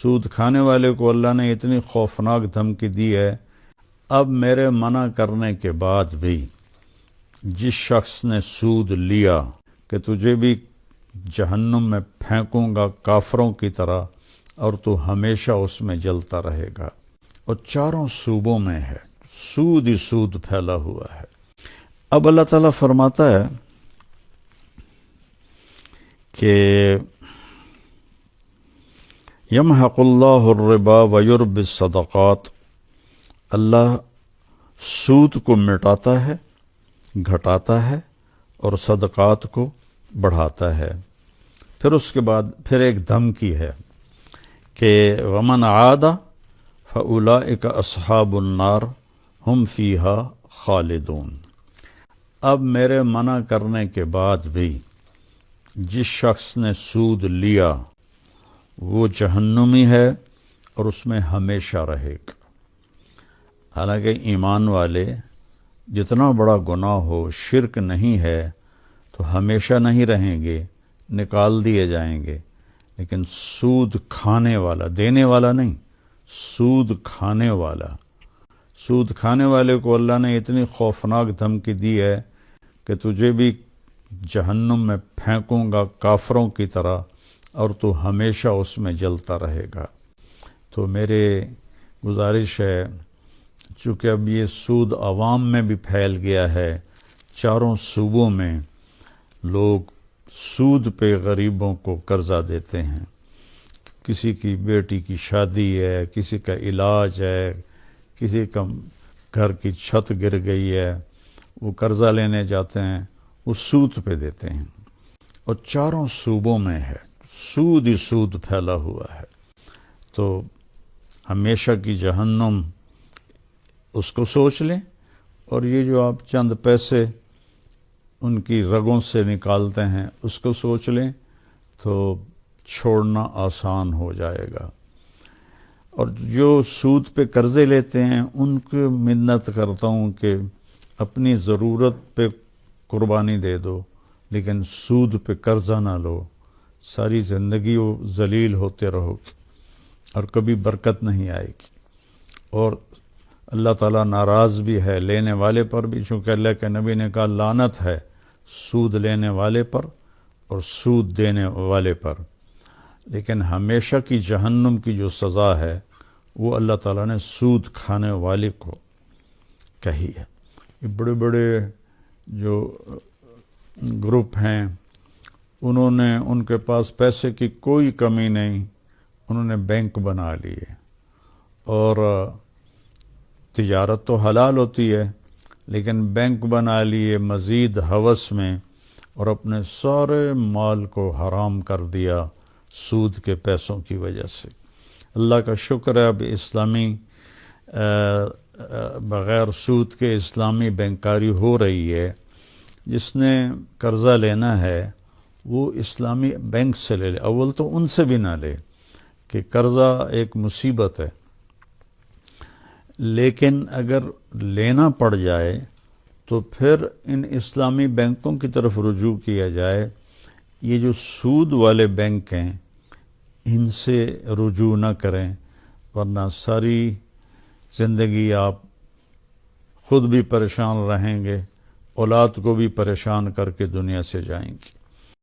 سود کھانے والے کو اللہ نے اتنی خوفناک دھمکی دی ہے، اب میرے منع کرنے کے بعد بھی جس شخص نے سود لیا کہ تجھے بھی جہنم میں پھینکوں گا کافروں کی طرح اور تو ہمیشہ اس میں جلتا رہے گا، اور چاروں صوبوں میں ہے، سود ہی سود پھیلا ہوا ہے۔ اب اللہ تعالیٰ فرماتا ہے کہ یمحق اللہ الربا ویربی الصدقات، اللہ سود کو مٹاتا ہے، گھٹاتا ہے، اور صدقات کو بڑھاتا ہے۔ پھر اس کے بعد پھر ایک دھمکی ہے کہ ومن عاد فاولئک اصحاب النار ہم فیہا خالدون۔ اب میرے منع کرنے کے بعد بھی جس شخص نے سود لیا وہ جہنمی ہے اور اس میں ہمیشہ رہے گا۔ حالانکہ ایمان والے جتنا بڑا گناہ ہو، شرک نہیں ہے تو ہمیشہ نہیں رہیں گے، نکال دیے جائیں گے، لیکن سود کھانے والا، دینے والا نہیں، سود کھانے والا، سود کھانے والے کو اللہ نے اتنی خوفناک دھمکی دی ہے کہ تجھے بھی جہنم میں پھینکوں گا کافروں کی طرح اور تو ہمیشہ اس میں جلتا رہے گا۔ تو میرے گزارش ہے، چونکہ اب یہ سود عوام میں بھی پھیل گیا ہے، چاروں صوبوں میں لوگ سود پہ غریبوں کو قرضہ دیتے ہیں، کسی کی بیٹی کی شادی ہے، کسی کا علاج ہے، کسی کا گھر کی چھت گر گئی ہے، وہ قرضہ لینے جاتے ہیں، وہ سود پہ دیتے ہیں، اور چاروں صوبوں میں ہے، سود ہی سود پھیلا ہوا ہے۔ تو ہمیشہ کی جہنم اس کو سوچ لیں، اور یہ جو آپ چند پیسے ان کی رگوں سے نکالتے ہیں اس کو سوچ لیں تو چھوڑنا آسان ہو جائے گا۔ اور جو سود پہ قرضے لیتے ہیں ان کو منت کرتا ہوں کہ اپنی ضرورت پہ قربانی دے دو، لیکن سود پہ قرضہ نہ لو، ساری زندگی وہ ذلیل ہوتے رہو گے اور کبھی برکت نہیں آئے گی، اور اللہ تعالیٰ ناراض بھی ہے لینے والے پر بھی، چونکہ اللہ کے نبی نے کہا لعنت ہے سود لینے والے پر اور سود دینے والے پر، لیکن ہمیشہ کی جہنم کی جو سزا ہے وہ اللہ تعالیٰ نے سود کھانے والے کو کہی ہے۔ یہ بڑے بڑے جو گروپ ہیں انہوں نے، ان کے پاس پیسے کی کوئی کمی نہیں، انہوں نے بینک بنا لیے، اور تجارت تو حلال ہوتی ہے لیکن بینک بنا لیے مزید ہوس میں، اور اپنے سارے مال کو حرام کر دیا سود کے پیسوں کی وجہ سے۔ اللہ کا شکر ہے اب اسلامی بغیر سود کے اسلامی بینکاری ہو رہی ہے۔ جس نے قرضہ لینا ہے وہ اسلامی بینک سے لے لے، اول تو ان سے بھی نہ لے کہ قرضہ ایک مصیبت ہے، لیکن اگر لینا پڑ جائے تو پھر ان اسلامی بینکوں کی طرف رجوع کیا جائے۔ یہ جو سود والے بینک ہیں ان سے رجوع نہ کریں، ورنہ ساری زندگی آپ خود بھی پریشان رہیں گے، اولاد کو بھی پریشان کر کے دنیا سے جائیں گے۔